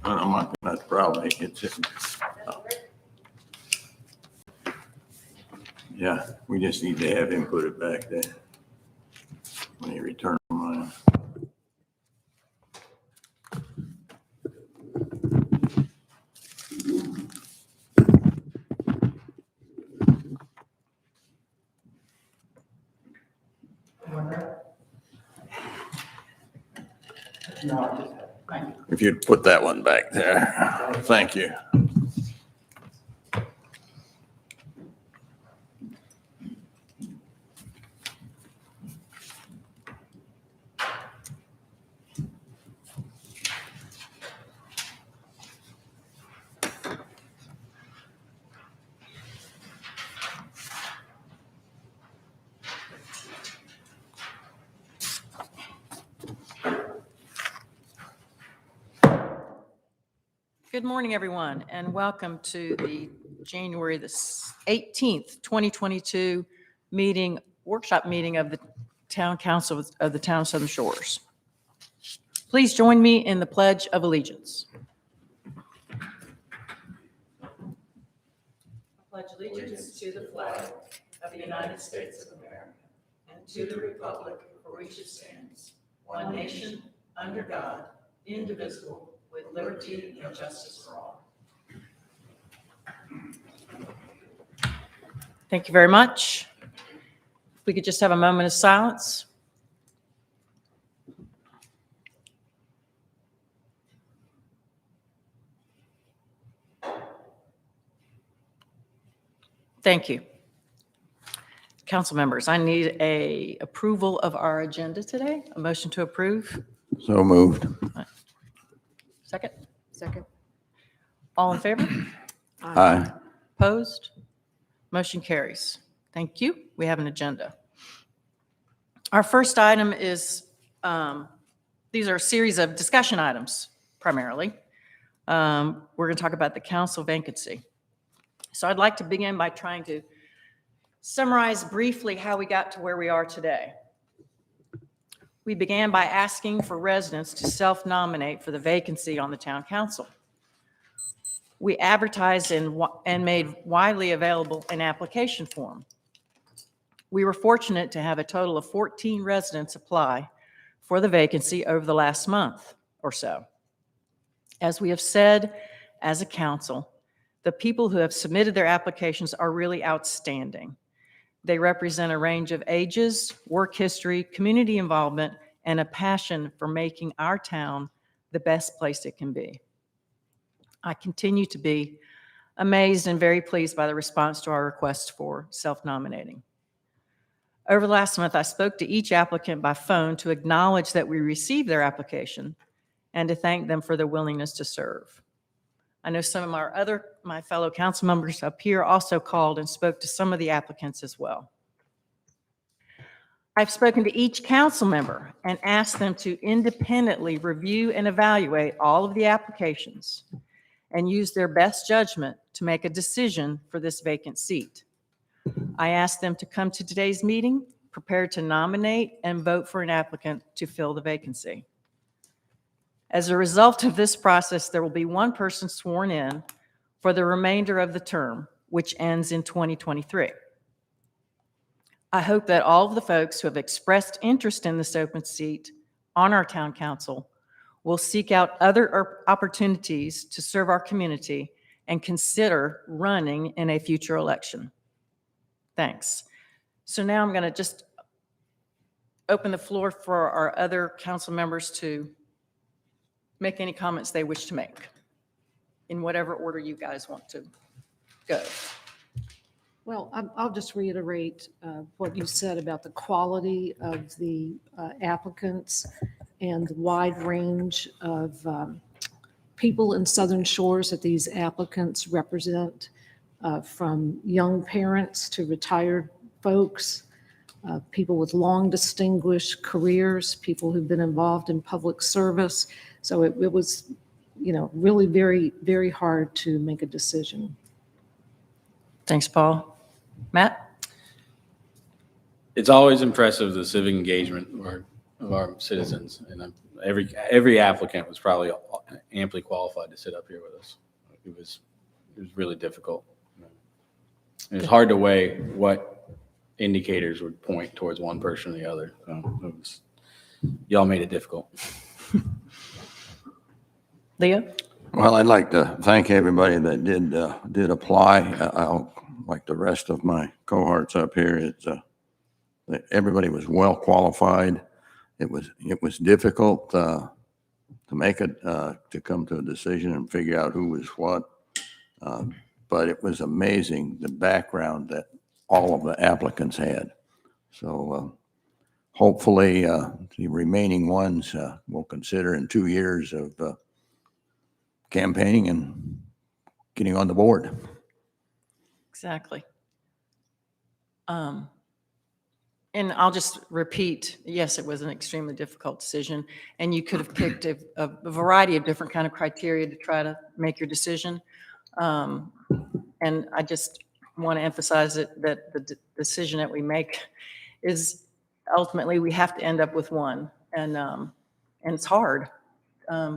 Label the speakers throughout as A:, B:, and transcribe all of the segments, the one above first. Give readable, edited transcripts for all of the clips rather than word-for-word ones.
A: I don't mind, that's probably, it's just, yeah, we just need to have him put it back there when he returns mine. If you'd put that one back there, thank you.
B: Good morning, everyone, and welcome to the January the 18th, 2022 workshop meeting of the Town Council of the Town of Southern Shores. Please join me in the Pledge of Allegiance. I pledge allegiance to the flag of the United States of America and to the republic for which it stands, one nation, under God, indivisible, with liberty and justice for all. Thank you very much. If we could just have a moment of silence. Thank you. Council members, I need a approval of our agenda today. A motion to approve.
A: So moved.
B: Second?
C: Second.
B: All in favor?
A: Aye.
B: Opposed? Motion carries. Thank you. We have an agenda. Our first item is, these are a series of discussion items primarily. We're going to talk about the council vacancy. So I'd like to begin by trying to summarize briefly how we got to where we are today. We began by asking for residents to self-nominate for the vacancy on the town council. We advertised and made widely available an application form. We were fortunate to have a total of 14 residents apply for the vacancy over the last month or so. As we have said as a council, the people who have submitted their applications are really outstanding. They represent a range of ages, work history, community involvement, and a passion for making our town the best place it can be. I continue to be amazed and very pleased by the response to our request for self-nominating. Over the last month, I spoke to each applicant by phone to acknowledge that we received their application and to thank them for their willingness to serve. I know some of my fellow council members up here also called and spoke to some of the applicants as well. I've spoken to each council member and asked them to independently review and evaluate all of the applications and use their best judgment to make a decision for this vacant seat. I asked them to come to today's meeting prepared to nominate and vote for an applicant to fill the vacancy. As a result of this process, there will be one person sworn in for the remainder of the term, which ends in 2023. I hope that all of the folks who have expressed interest in this open seat on our town council will seek out other opportunities to serve our community and consider running in a future election. Thanks. So now I'm going to just open the floor for our other council members to make any comments they wish to make in whatever order you guys want to go.
C: Well, I'll just reiterate what you said about the quality of the applicants and the wide range of people in Southern Shores that these applicants represent, from young parents to retired folks, people with long distinguished careers, people who've been involved in public service. So it was, really very, very hard to make a decision.
B: Thanks, Paul. Matt?
D: It's always impressive, the civic engagement or of our citizens, and every applicant was probably amply qualified to sit up here with us. It was really difficult. It was hard to weigh what indicators would point towards one person or the other. So y'all made it difficult.
B: Leo?
A: Well, I'd like to thank everybody that did apply. Like the rest of my cohorts up here, everybody was well qualified. It was difficult to make it to come to a decision and figure out who was what. But it was amazing the background that all of the applicants had. So hopefully the remaining ones will consider in 2 years of campaigning and getting on the board.
B: Exactly. And I'll just repeat, yes, it was an extremely difficult decision, and you could have picked a variety of different kind of criteria to try to make your decision. And I just want to emphasize that the decision that we make is ultimately we have to end up with one, and it's hard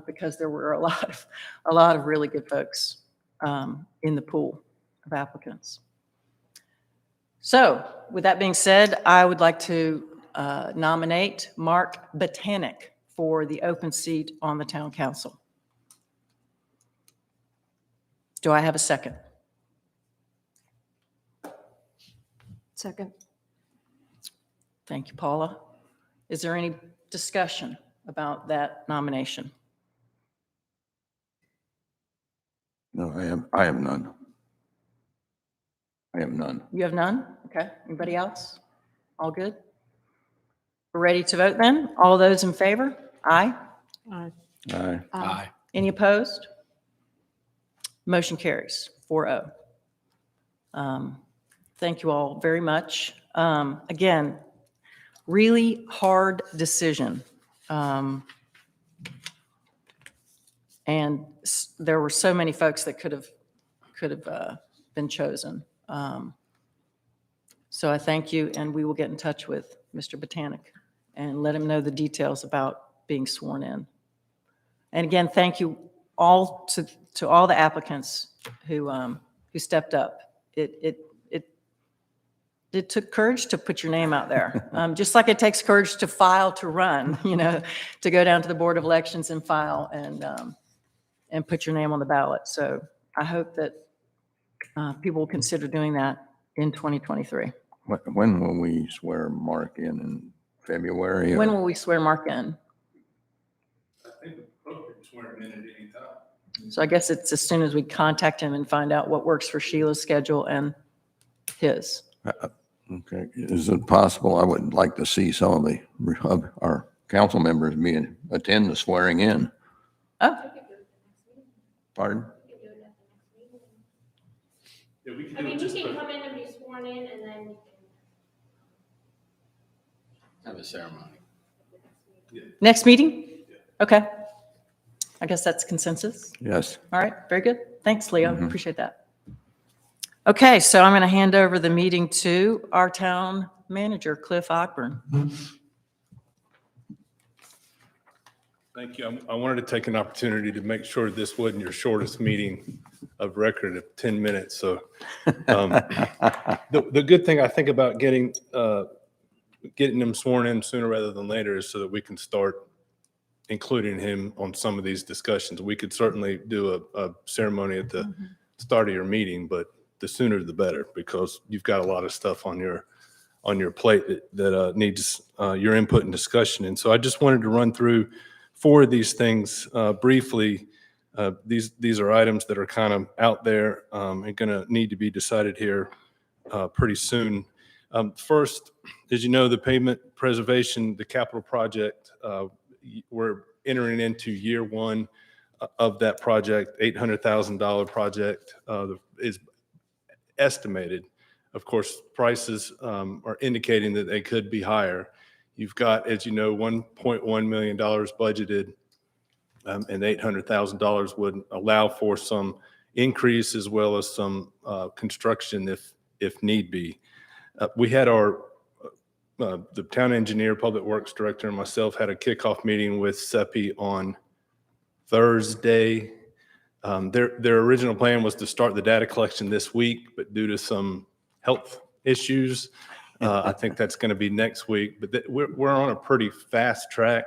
B: because there were a lot of really good folks in the pool of applicants. So with that being said, I would like to nominate Mark Botanic for the open seat on the town council. Do I have a second?
C: Second.
B: Thank you, Paula. Is there any discussion about that nomination?
A: No, I have none. I have none.
B: You have none? Okay. Anybody else? All good? We're ready to vote then? All those in favor? Aye.
C: Aye.
A: Aye.
D: Aye.
B: Any opposed? Motion carries 4-0. Thank you all very much. Again, really hard decision. And there were so many folks that could have been chosen. So I thank you, and we will get in touch with Mr. Botanic and let him know the details about being sworn in. And again, thank you all to all the applicants who stepped up. It took courage to put your name out there, just like it takes courage to file to run, to go down to the Board of Elections and file and put your name on the ballot. So I hope that people will consider doing that in 2023.
A: When will we swear Mark in February?
B: When will we swear Mark in?
E: I think it's appropriate to swear him in at any time.
B: So I guess it's as soon as we contact him and find out what works for Sheila's schedule and his.
A: Okay, is it possible, I would like to see some of our council members attend the swearing in.
B: Oh,
A: Pardon?
E: Yeah, we can
F: I
E: do it
F: mean, you
E: just
F: can
E: for-
F: come in and be sworn in, and then you
D: Have a ceremony.
B: next meeting? Okay. I guess that's consensus.
A: Yes.
B: All right, very good. Thanks, Leo. Appreciate that. Okay, so I'm going to hand over the meeting to our town manager, Cliff Ogburn.
E: Thank you. I wanted to take an opportunity to make sure this wasn't your shortest meeting of record of 10 minutes. So the good thing I think about getting them sworn in sooner rather than later is so that we can start including him on some of these discussions. We could certainly do a ceremony at the start of your meeting, but the sooner the better, because you've got a lot of stuff on your plate that needs your input and discussion. And so I just wanted to run through 4 of these things briefly. These are items that are kind of out there and going to need to be decided here pretty soon. First, as you know, the pavement preservation, the capital project, we're entering into year 1 of that project. $800,000 project is estimated. Of course, prices are indicating that they could be higher. You've got, as you know, $1.1 million budgeted, and $800,000 would allow for some increase as well as some construction if need be. We had our the town engineer, public works director, and myself had a kickoff meeting with SEPI on Thursday. Their original plan was to start the data collection this week, but due to some health issues, I think that's going to be next week. But we're on a pretty fast track.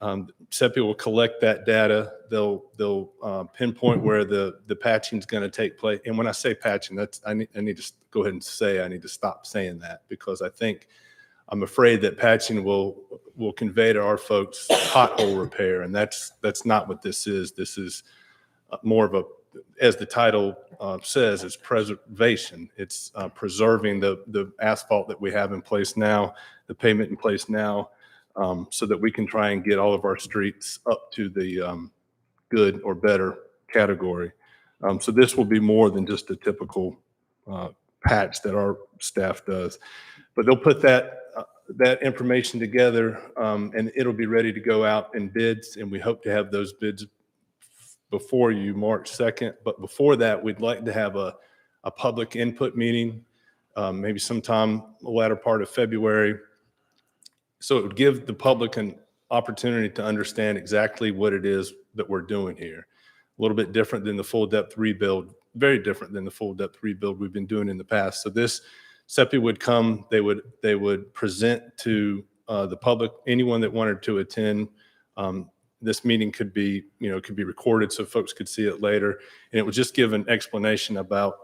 E: SEPI will collect that data. They'll pinpoint where the patching is going to take place. And when I say patching, I need to go ahead and say I need to stop saying that, because I'm afraid that patching will convey to our folks pothole repair, and that's not what this is. This is more of a, as the title says, it's preservation. It's preserving the asphalt that we have in place now, the pavement in place now, so that we can try and get all of our streets up to the good or better category. So this will be more than just a typical patch that our staff does. But they'll put that information together, and it'll be ready to go out in bids, and we hope to have those bids before you March 2nd. But before that, we'd like to have a public input meeting, maybe sometime the latter part of February. So it would give the public an opportunity to understand exactly what it is that we're doing here. A little bit different than the full depth rebuild, very different than the full depth rebuild we've been doing in the past. So this SEPI would come, they would present to the public, anyone that wanted to attend. This meeting could be recorded so folks could see it later, and it would just give an explanation about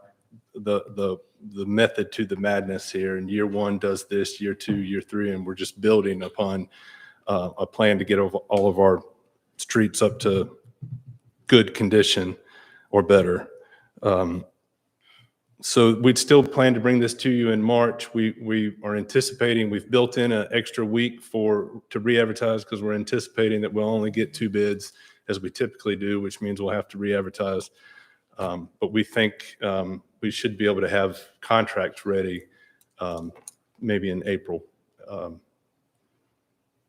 E: the method to the madness here. And year one does this, year two, year three, and we're just building upon a plan to get all of our streets up to good condition or better. So we'd still plan to bring this to you in March. We are anticipating, we've built in an extra week to re-advertise, because we're anticipating that we'll only get 2 bids as we typically do, which means we'll have to re-advertise. But we think we should be able to have contracts ready maybe in April,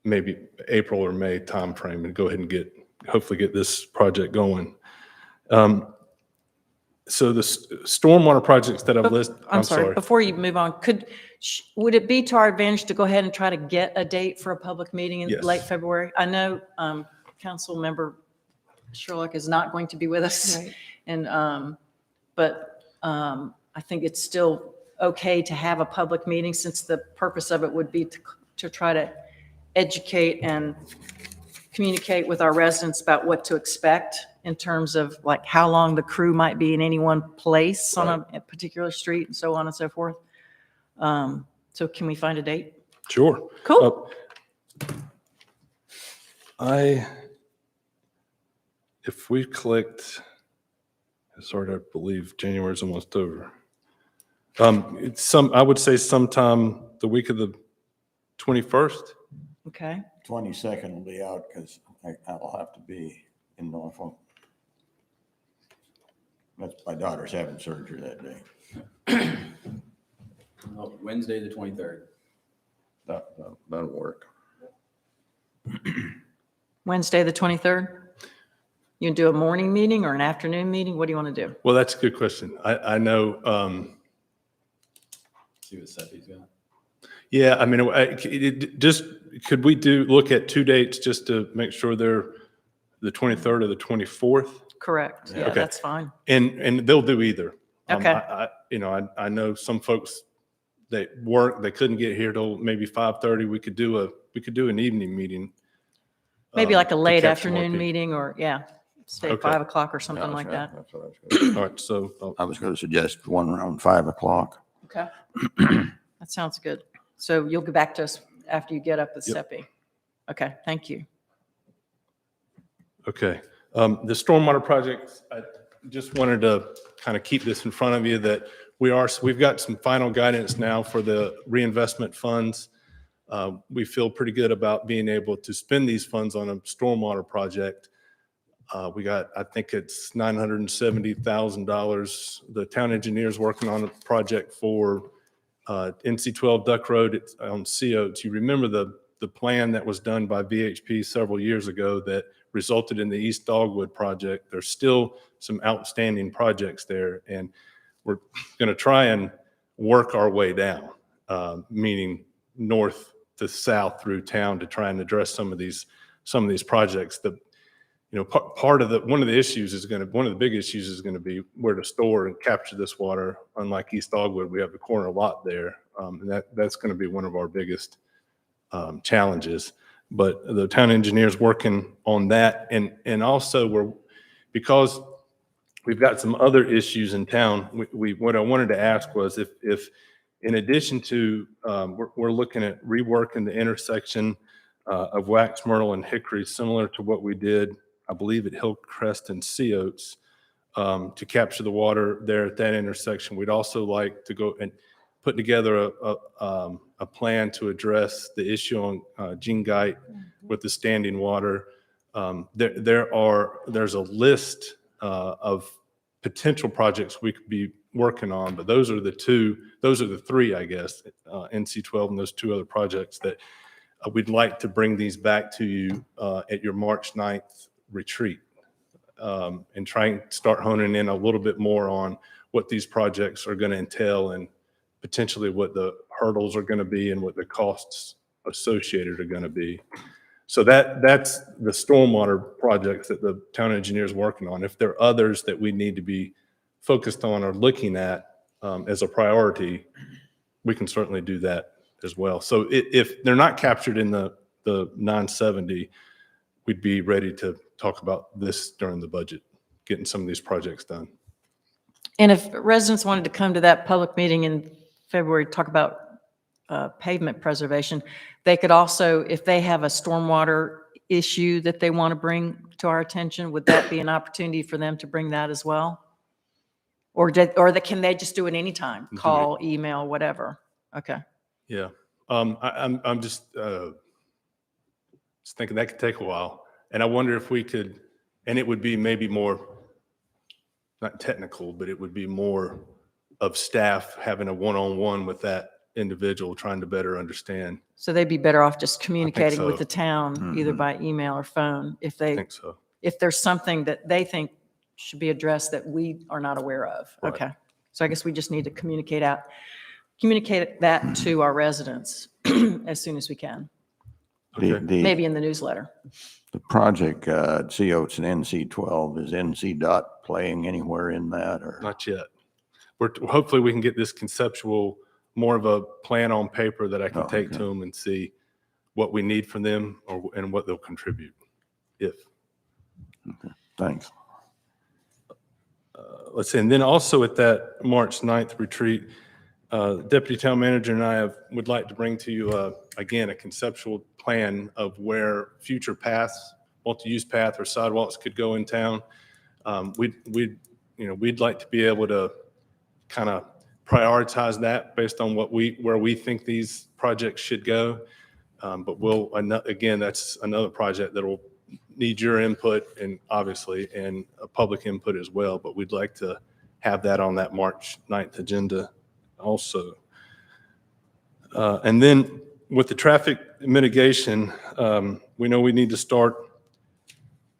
E: maybe April or May timeframe, and go ahead and hopefully get this project going. So the stormwater projects that I've listed,
B: I'm sorry, before you move on, would it be to our advantage to go ahead and try to get a date for a public meeting in
E: Yes.
B: late February? I know Council Member Sherlock is not going to be with us.
C: Right.
B: And, but I think it's still okay to have a public meeting, since the purpose of it would be to try to educate and communicate with our residents about what to expect in terms of like how long the crew might be in any one place on a particular street and so on and so forth. So can we find a date?
E: Sure.
B: Cool.
E: If we clicked, it's hard to believe January's almost over. I would say sometime the week of the 21st.
B: Okay.
A: 22nd will be out because I'll have to be in Norfolk. That's my daughter's having surgery that day.
D: Wednesday, the 23rd.
A: That'll work.
B: Wednesday, the 23rd? You can do a morning meeting or an afternoon meeting? What do you want to do?
E: Well, that's a good question. I know.
D: See what SEPI's got.
E: Yeah, I mean, could we look at 2 dates just to make sure they're the 23rd or the 24th?
B: Correct. Yeah,
E: Okay.
B: that's fine.
E: And they'll do either.
B: Okay.
E: I know some folks, they couldn't get here till maybe 5:30. We could do an evening meeting.
B: Maybe like a
E: to
B: late
E: catch more
B: afternoon
E: people.
B: meeting, or say
E: Okay.
B: 5 o'clock or something like that.
A: That's what I was gonna say.
E: All right, so
A: I was going to suggest one around 5 o'clock.
B: Okay. That sounds good. So you'll get back to us after you get up with
E: Yep.
B: SEPI. Okay, thank you.
E: okay. The stormwater projects, I just wanted to kind of keep this in front of you that we've got some final guidance now for the reinvestment funds. We feel pretty good about being able to spend these funds on a stormwater project. We got, I think it's $970,000. The town engineer's working on a project for NC-12 Duck Road. It's on Sea Oaks. You remember the plan that was done by VHP several years ago that resulted in the East Dogwood project. There's still some outstanding projects there, and we're going to try and work our way down, meaning north to south through town to try and address some of these projects. Part of one of the issues is one of the big issues is going to be where to store and capture this water. Unlike East Dogwood, we have the corner lot there, and that's going to be one of our biggest challenges. But the town engineer's working on that, and also because we've got some other issues in town. What I wanted to ask was if in addition to we're looking at reworking the intersection of Wax Myrtle and Hickory, similar to what we did, I believe, at Hillcrest and Sea Oats, to capture the water there at that intersection. We'd also like to go and put together a plan to address the issue on Gene Gite with the standing water. There's a list of potential projects we could be working on, but those are the three, I guess, NC-12 and those two other projects that we'd like to bring these back to you at your March 9th retreat, and try and start honing in a little bit more on what these projects are going to entail and potentially what the hurdles are going to be and what the costs associated are going to be. So that's the stormwater projects that the town engineer is working on. If there are others that we need to be focused on or looking at as a priority, we can certainly do that as well. So if they're not captured in the 970, we'd be ready to talk about this during the budget, getting some of these projects done.
B: And if residents wanted to come to that public meeting in February, talk about pavement preservation, they could also, if they have a stormwater issue that they want to bring to our attention, would that be an opportunity for them to bring that as well? Or can they just do it anytime? Call, email, whatever? Okay.
E: Yeah. I'm just thinking that could take a while. And I wonder if we could, and it would be maybe more, not technical, but it would be more of staff having a one-on-one with that individual, trying to better understand.
B: So they'd be better off just communicating with
E: so.
B: the town, either by email or phone, if
E: I think so.
B: if there's something that they think should be addressed that we are not aware of.
E: Right.
B: Okay. So I guess we just need to communicate that to our residents as soon as we can,
E: Okay.
B: maybe in the newsletter.
A: The project, COs and NC-12, is NC dot playing anywhere in that, or?
E: Not yet. Hopefully we can get this conceptual, more of a plan on paper that I can take to them and see what we need from them and what they'll contribute, if.
A: Okay, thanks.
E: Let's see, and then also at that March 9th retreat, Deputy Town Manager and I would like to bring to you, again, a conceptual plan of where future paths, multi-use path or sidewalks could go in town. We'd like to be able to kind of prioritize that based on where we think these projects should go. But again, that's another project that will need your input and obviously, and a public input as well. But we'd like to have that on that March 9th agenda also. And then with the traffic mitigation, we know we need to start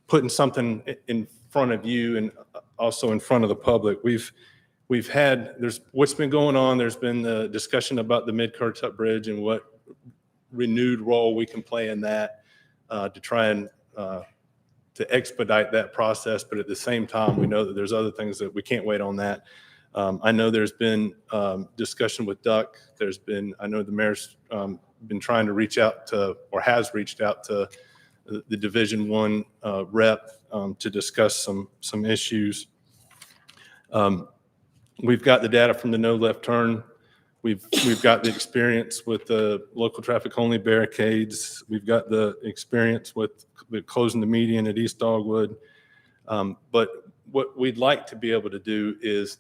E: putting something in front of you and also in front of the public. There's what's been going on. There's been the discussion about the Mid-Currituck Bridge and what renewed role we can play in that to try and to expedite that process. But at the same time, we know that there's other things that we can't wait on that. I know there's been discussion with Duck. I know the mayor's been trying to reach out to, or has reached out to the Division 1 rep to discuss some issues. We've got the data from the no left turn. We've got the experience with the local traffic only barricades. We've got the experience with closing the median at East Dogwood. But what we'd like to be able to do is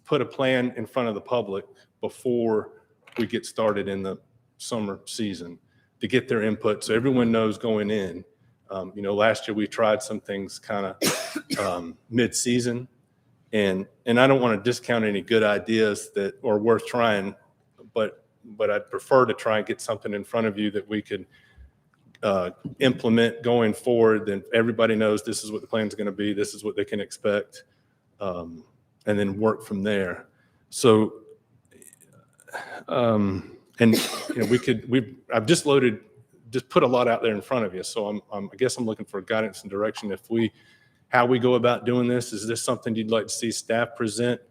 E: put a plan in front of the public before we get started in the summer season to get their input so everyone knows going in. Last year we tried some things kind of mid-season. And I don't want to discount any good ideas that are worth trying, but I'd prefer to try and get something in front of you that we could implement going forward. Then everybody knows this is what the plan's going to be. This is what they can expect, and then work from there. So And, I've just put a lot out there in front of you. So I guess I'm looking for guidance and direction. How we go about doing this, is this something you'd like to see staff present?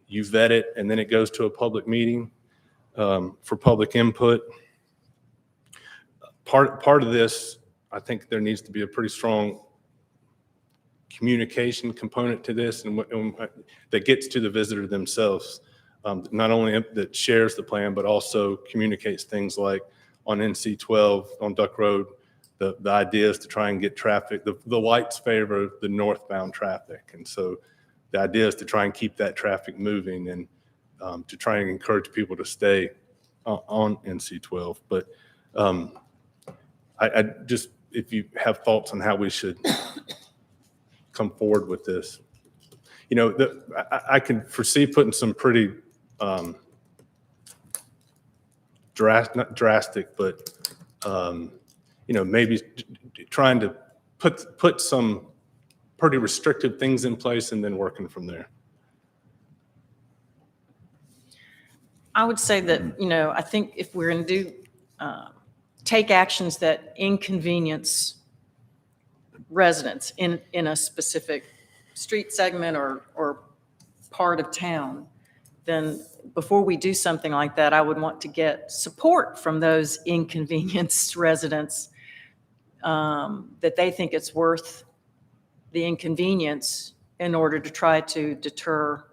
E: You vet it, and then it goes to a public meeting for public input. Part of this, I think there needs to be a pretty strong communication component to this, and that gets to the visitor themselves. Not only that shares the plan, but also communicates things like on NC 12 on Duck Road, the idea is to try and get traffic. The lights favor the northbound traffic, and so the idea is to try and keep that traffic moving and to try and encourage people to stay on NC 12. But I just, if you have thoughts on how we should come forward with this, I can foresee putting some pretty not drastic, but maybe trying to put some pretty restrictive things in place and then working from there.
B: I would say that, I think if we're going to do, take actions that inconvenience residents in a specific street segment or part of town, then before we do something like that, I would want to get support from those inconvenienced residents, that they think it's worth the inconvenience in order to try to deter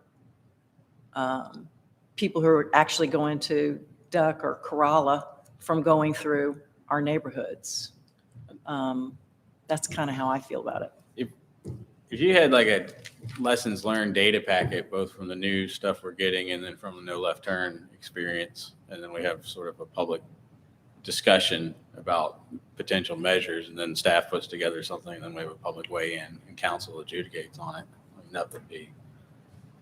B: people who are actually going to Duck or Corolla from going through our neighborhoods. That's kind of how I feel about it.
D: If you had like a lessons learned data packet, both from the new stuff we're getting and then from the no left turn experience, and then we have sort of a public discussion about potential measures, and then staff puts together something, and then we have a public weigh-in and council adjudicates on it. I mean, that would be,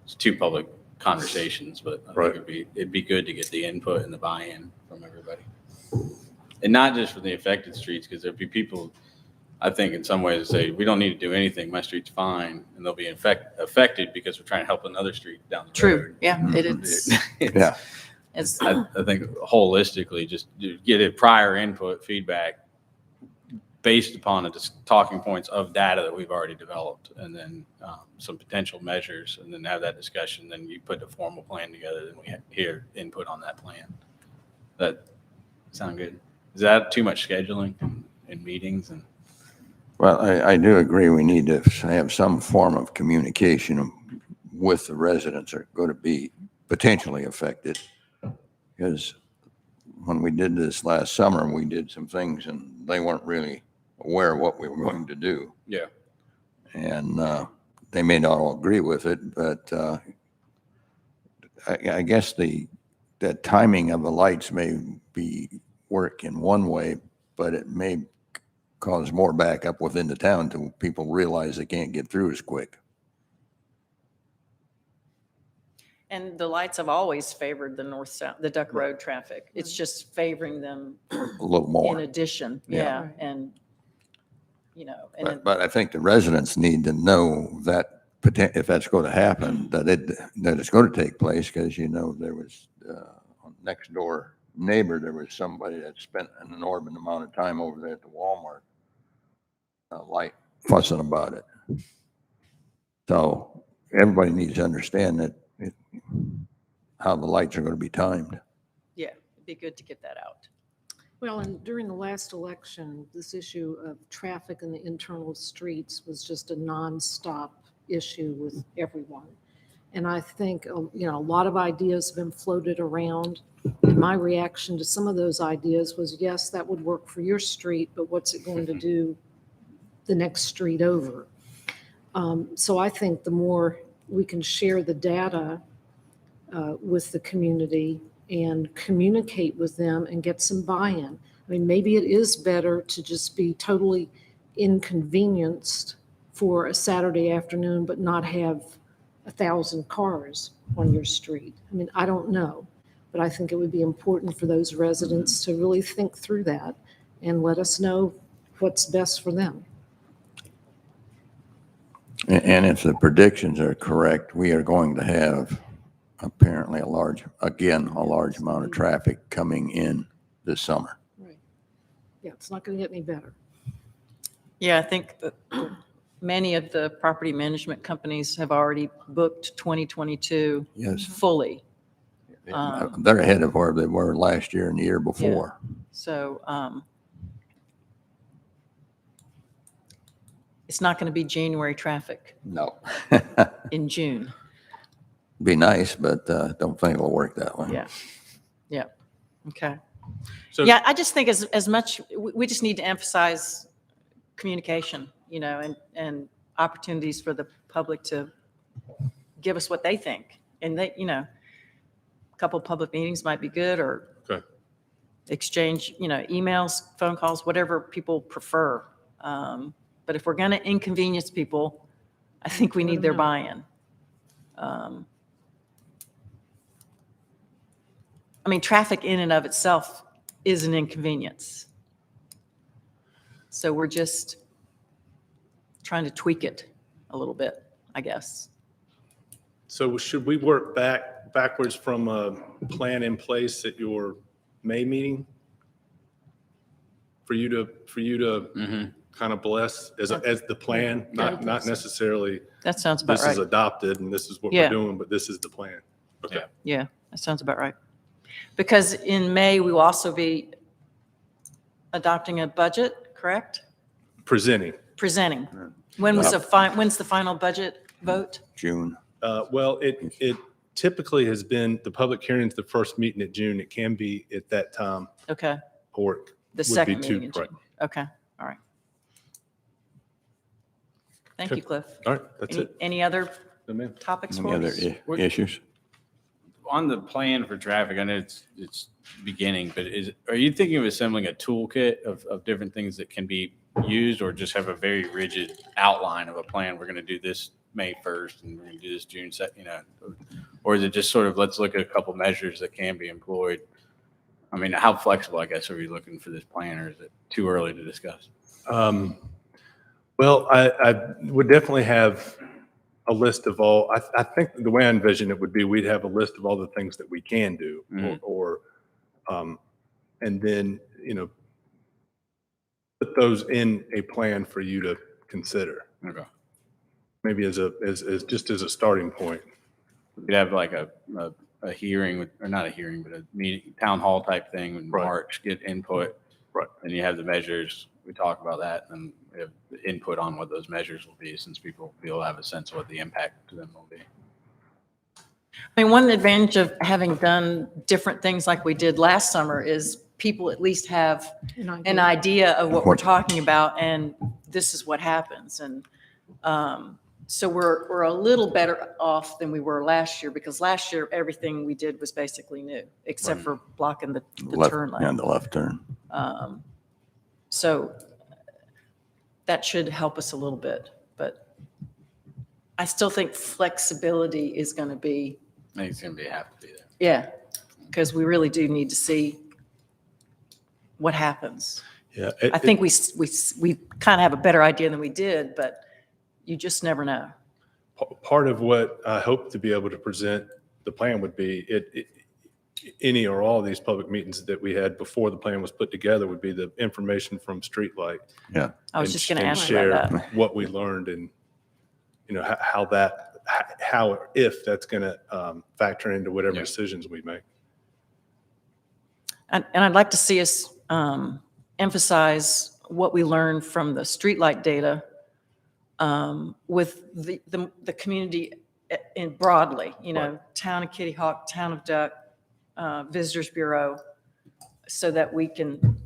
D: it's two public conversations, but I
E: Right.
D: think it'd be good to get the input and the buy-in from everybody. And not just for the affected streets, because there'd be people, I think in some ways, say, we don't need to do anything, my street's fine, and they'll be affected because we're trying to help another street down the road.
B: True. Yeah, it is.
A: Yeah.
D: It's, I think holistically, just get a prior input feedback based upon the talking points of data that we've already developed, and then some potential measures, and then have that discussion. Then you put a formal plan together, and we hear input on that plan. That sound good? Is that too much scheduling and meetings? And
A: Well, I do agree we need to have some form of communication with the residents that are going to be potentially affected. Because when we did this last summer, we did some things and they weren't really aware of what we were going to do.
D: yeah,
A: And they may not all agree with it, but I guess the timing of the lights may work in one way, but it may cause more backup within the town till people realize they can't get through as quick.
B: And the lights have always favored the north-south, the Duck Road traffic. It's just favoring them
A: A little
B: in
A: more.
B: addition.
A: Yeah.
B: Yeah. And, and
A: But I think the residents need to know that if that's going to happen, that it's going to take place, because, there was next door neighbor, there was somebody that spent an inordinate amount of time over there at the Walmart light fussing about it. So everybody needs to understand that how the lights are going to be timed.
B: yeah, it'd be good to get that out.
C: Well, and during the last election, this issue of traffic in the internal streets was just a nonstop issue with everyone. And I think, a lot of ideas have been floated around. And my reaction to some of those ideas was, yes, that would work for your street, but what's it going to do the next street over? So I think the more we can share the data with the community and communicate with them and get some buy-in. I mean, maybe it is better to just be totally inconvenienced for a Saturday afternoon, but not have 1,000 cars on your street. I mean, I don't know, but I think it would be important for those residents to really think through that and let us know what's best for them.
A: And if the predictions are correct, we are going to have apparently a large amount of traffic coming in this summer.
C: Right. Yeah, it's not going to get any better.
B: Yeah, I think that many of the property management companies have already booked 2022
A: Yes.
B: fully.
A: They're ahead of where they were last year and the year before.
B: So it's not going to be January traffic
A: No.
B: in June.
A: Be nice, but don't think it'll work that way.
B: Yeah. Yeah. Okay.
E: So-
B: Yeah, I just think as much, we just need to emphasize communication, and opportunities for the public to give us what they think. And they, a couple of public meetings might be good, or
E: Okay.
B: exchange, emails, phone calls, whatever people prefer. But if we're going to inconvenience people, I think we
C: Let
B: need
C: them
B: their
C: know.
B: buy-in. I mean, traffic in and of itself is an inconvenience. So we're just trying to tweak it a little bit, I guess.
E: So should we work backwards from a plan in place at your May meeting? For you to kind of bless as the plan, not necessarily
B: That sounds about
E: this is
B: right.
E: adopted and this is what
B: Yeah.
E: we're doing, but this is the plan. Okay.
B: Yeah, that sounds about right. Because in May, we will also be adopting a budget, correct?
E: Presenting.
B: Presenting. When's the final budget vote?
A: June.
E: Well, it typically has been, the public hearing's the first meeting in June. It can be at that time,
B: Okay,
E: or it
B: the
E: would be
B: second
E: two,
B: meeting in June.
E: right.
B: Okay, all right. Thank
E: Okay.
B: you, Cliff.
E: All right, that's it.
B: Any other
E: No, ma'am.
B: topics
A: Any
B: for
A: other
B: us?
A: issues?
D: On the plan for traffic, I know it's beginning, but are you thinking of assembling a toolkit of different things that can be used, or just have a very rigid outline of a plan? We're going to do this May 1st and we're going to do this June 2nd, or is it just sort of, let's look at a couple measures that can be employed? I mean, how flexible, I guess, are we looking for this plan, or is it too early to discuss?
E: Well, I would definitely have a list of all, I think the way I envision it would be, we'd have a list of all the things that we can do,
D: Mhm.
E: and then, put those in a plan for you to consider,
D: Okay.
E: maybe as just as a starting point.
D: We'd have like a hearing, or not a hearing, but a meeting, town hall type thing in
E: Right.
D: March, get input.
E: Right.
D: And you have the measures, we talk about that, and we have the input on what those measures will be, since people will have a sense of what the impact to them will be.
B: I mean, one advantage of having done different things like we did last summer is people at least have an idea of what we're talking about, and this is what happens. And so we're a little better off than we were last year, because last year, everything we did was basically new, except for blocking the turn
A: Yeah,
B: lane.
A: the left turn.
B: So that should help us a little bit, but I still think flexibility is going to be,
D: I think it's going to have to be there.
B: yeah, because we really do need to see what happens.
E: Yeah.
B: I think we kind of have a better idea than we did, but you just never know.
E: Part of what I hope to be able to present the plan would be any or all of these public meetings that we had before the plan was put together would be the information from Streetlight.
A: Yeah.
B: I was
E: and-
B: just going to
E: and
B: ask
E: share
B: about that.
E: what we learned, and how if that's going to factor into whatever
D: Yeah.
E: decisions we make.
B: And I'd like to see us emphasize what we learned from the streetlight data with the community in broadly, town of Kitty Hawk, town of Duck, Visitors Bureau, so that we can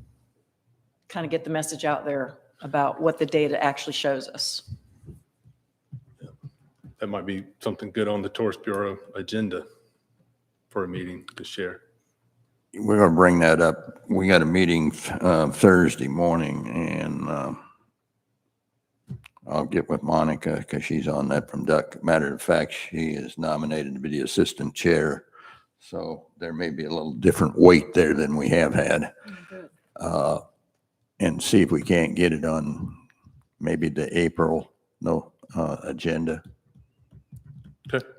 B: kind of get the message out there about what the data actually shows us.
E: That might be something good on the Tourist Bureau agenda for a meeting to share.
A: We're going to bring that up. We got a meeting Thursday morning, and I'll get with Monica because she's on that from Duck. Matter of fact, she is nominated to be the assistant chair. So there may be a little different weight there than we have had. And see if we can't get it on maybe the April agenda.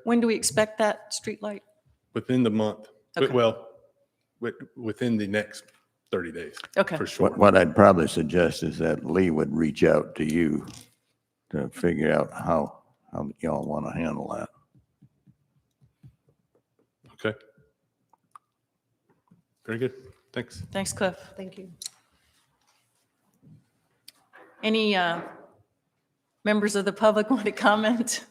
B: When do we expect that streetlight?
E: Within the month.
B: Okay.
E: Well, within the next 30 days,
B: Okay.
E: for sure.
A: What I'd probably suggest is that Lee would reach out to you to figure out how y'all want to handle that.
E: Okay. Very good. Thanks.
B: Thanks, Cliff.
C: Thank you.
B: Any members of the public want to comment?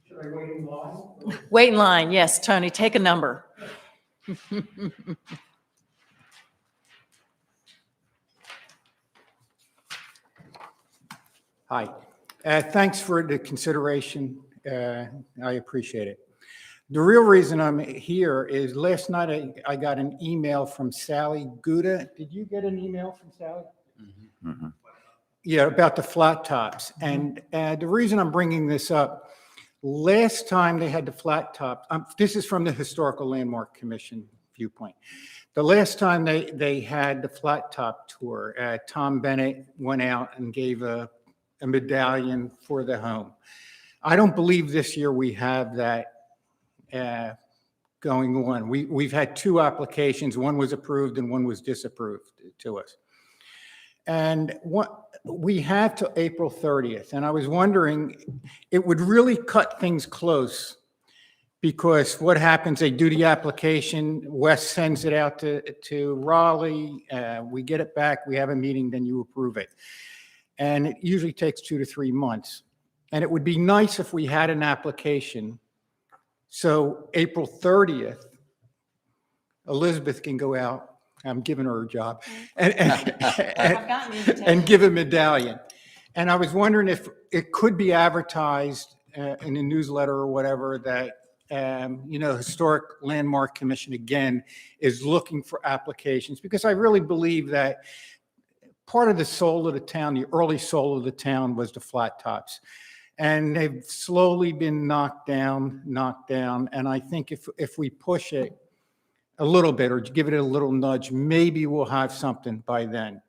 G: Should I wait in line?
B: Wait in line. Yes, Tony, take a number.
G: Hi. Thanks for the consideration. I appreciate it. The real reason I'm here is last night I got an email from Sally Gouda. Did you get an email from Sally?
A: Mhm.
G: Yeah, about the flat tops. And the reason I'm bringing this up, last time they had the flat top, this is from the Historical Landmark Commission viewpoint. The last time they had the flat top tour, Tom Bennett went out and gave a medallion for the home. I don't believe this year we have that going on. We've had two applications. One was approved and one was disapproved to us. And we have till April 30th. And I was wondering, it would really cut things close because what happens, they do the application, Wes sends it out to Raleigh, we get it back, we have a meeting, then you approve it. And it usually takes 2 to 3 months. And it would be nice if we had an application. So April 30th, Elizabeth can go out, I'm giving her a job, and give a medallion. And I was wondering if it could be advertised in a newsletter or whatever that, Historic Landmark Commission, again, is looking for applications, because I really believe that part of the soul of the town, the early soul of the town, was the flat tops. And they've slowly been knocked down. And I think if we push it a little bit or give it a little nudge, maybe we'll have something by then.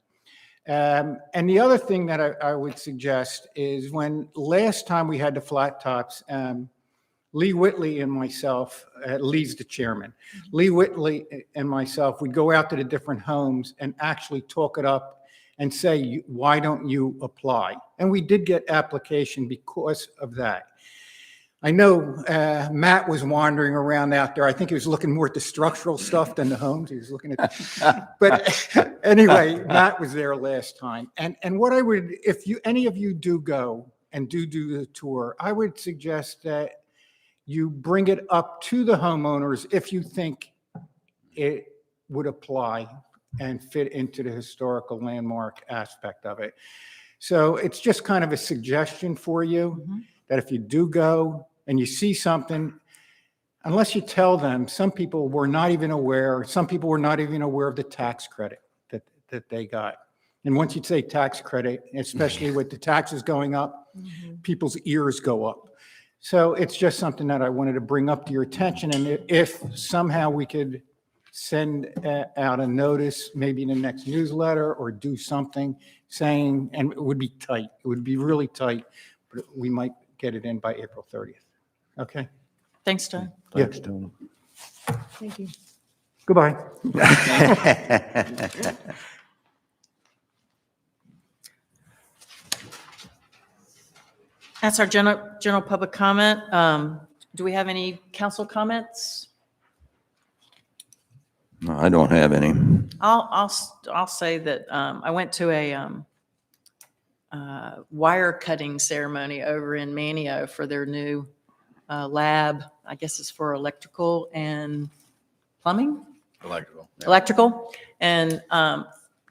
G: And the other thing that I would suggest is when last time we had the flat tops, Lee Whitley and myself, Lee's the chairman, Lee Whitley and myself would go out to the different homes and actually talk it up and say, why don't you apply? And we did get application because of that. I know Matt was wandering around out there. I think he was looking more at the structural stuff than the homes. He was looking at, but anyway, Matt was there last time. And what I would, if any of you do go and do the tour, I would suggest that you bring it up to the homeowners if you think it would apply and fit into the historical landmark aspect of it. So it's just kind of a suggestion for you that if you do go and you see something, unless you tell them, some people were not even aware of the tax credit that they got. And once you say tax credit, especially with the taxes going up, people's ears go up. So it's just something that I wanted to bring up to your attention. And if somehow we could send out a notice, maybe in the next newsletter, or do something saying, and it would be tight, it would be really tight, but we might get it in by April 30th. Okay?
B: Thanks, Tony.
A: Thanks, Tony.
C: Thank you.
G: Goodbye.
B: That's our general public comment. Do we have any council comments?
A: No, I don't have any.
B: I'll say that I went to a wire cutting ceremony over in Manio for their new lab. I guess it's for electrical and plumbing.
D: Electrical. Yeah.
B: Electrical. And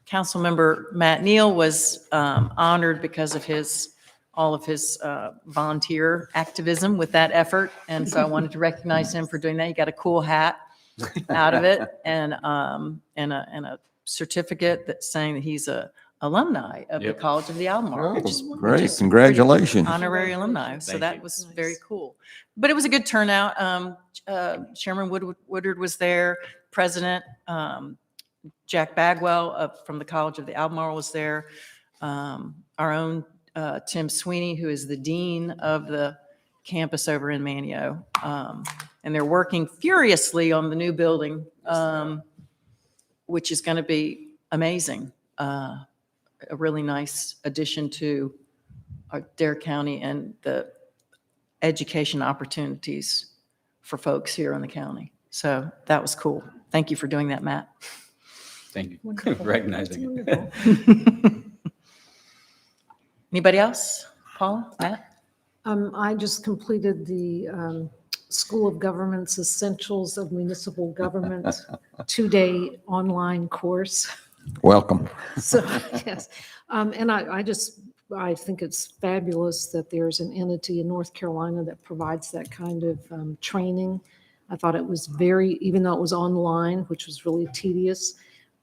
B: Councilmember Matt Neal was honored because of all of his volunteer activism with that effort. And so I wanted to recognize him for doing that. He got a cool hat out of it and a certificate that's saying that he's a alumni of the
D: Yep.
B: College of the Albemarle.
A: Oh,
B: which is
A: great. Congratulations.
B: Honorary alumni. So
D: Thank
B: that
D: you.
B: was
C: Nice.
B: very cool. But it was a good turnout. Chairman Woodard was there. President Jack Bagwell from the College of the Albemarle was there. Our own Tim Sweeney, who is the dean of the campus over in Manio, and they're working furiously on the new building, which is going to be amazing. A really nice addition to our Dare County and the education opportunities for folks here in the county. So that was cool. Thank you for doing that, Matt.
D: Thank you.
C: Wonderful.
D: Recognizing
C: That's
D: it.
C: wonderful.
B: Anybody else? Paula, Matt?
C: I just completed the School of Government's Essentials of Municipal Government 2-day online course.
A: Welcome.
C: So, yes. And I think it's fabulous that there's an entity in North Carolina that provides that kind of training. I thought it was even though it was online, which was really tedious,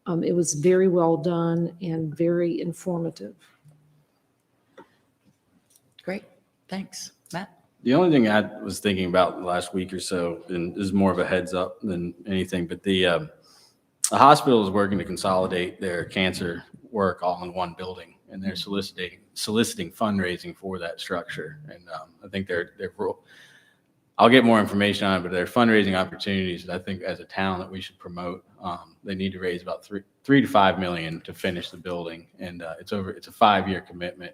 C: it was very well done and very informative.
B: Great. Thanks. Matt?
D: The only thing I was thinking about the last week or so, and this is more of a heads up than anything, but the hospital is working to consolidate their cancer work all in one building, and they're soliciting fundraising for that structure. And I think I'll get more information on it, but there are fundraising opportunities that I think as a town that we should promote. They need to raise about $3 to $5 million to finish the building, and it's a 5-year commitment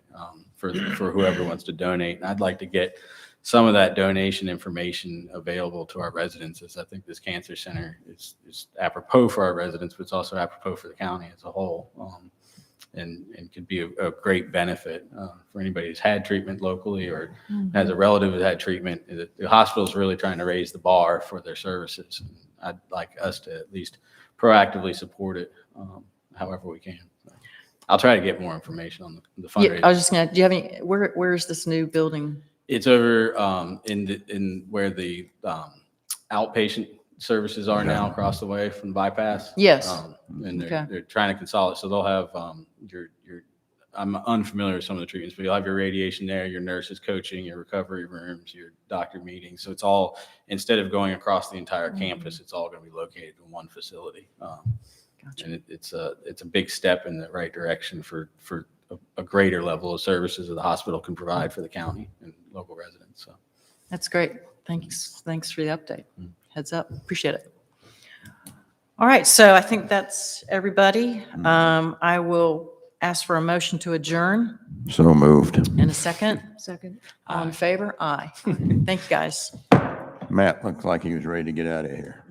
D: for whoever wants to donate. And I'd like to get some of that donation information available to our residents, as I think this cancer center is apropos for our residents, but it's also apropos for the county as a whole, and could be a great benefit for anybody who's had treatment locally or has a relative who had treatment. The hospital is really trying to raise the bar for their services. And I'd like us to at least proactively support it however we can. So I'll try to get more information on the fundraising.
B: Yeah, I was just gonna, do you have any, where's this new building?
D: It's over in where the outpatient services are now across the way from the bypass.
B: Yes.
D: And
B: Okay.
D: they're trying to consolidate. So they'll have I'm unfamiliar with some of the treatments, but you'll have your radiation there, your nurses coaching, your recovery rooms, your doctor meetings. So it's all, instead of going across the entire campus, it's all going to be located in one facility.
B: Gotcha.
D: And it's a big step in the right direction for a greater level of services that the hospital can provide for the county and local residents. So
B: That's great. Thanks for the update. Heads up. Appreciate it. All right, so I think that's everybody. I will ask for a motion to adjourn
A: So moved.
B: in a second.
C: Second.
B: All in favor? Aye. Thank you, guys.
A: Matt looked like he was ready to get out of here.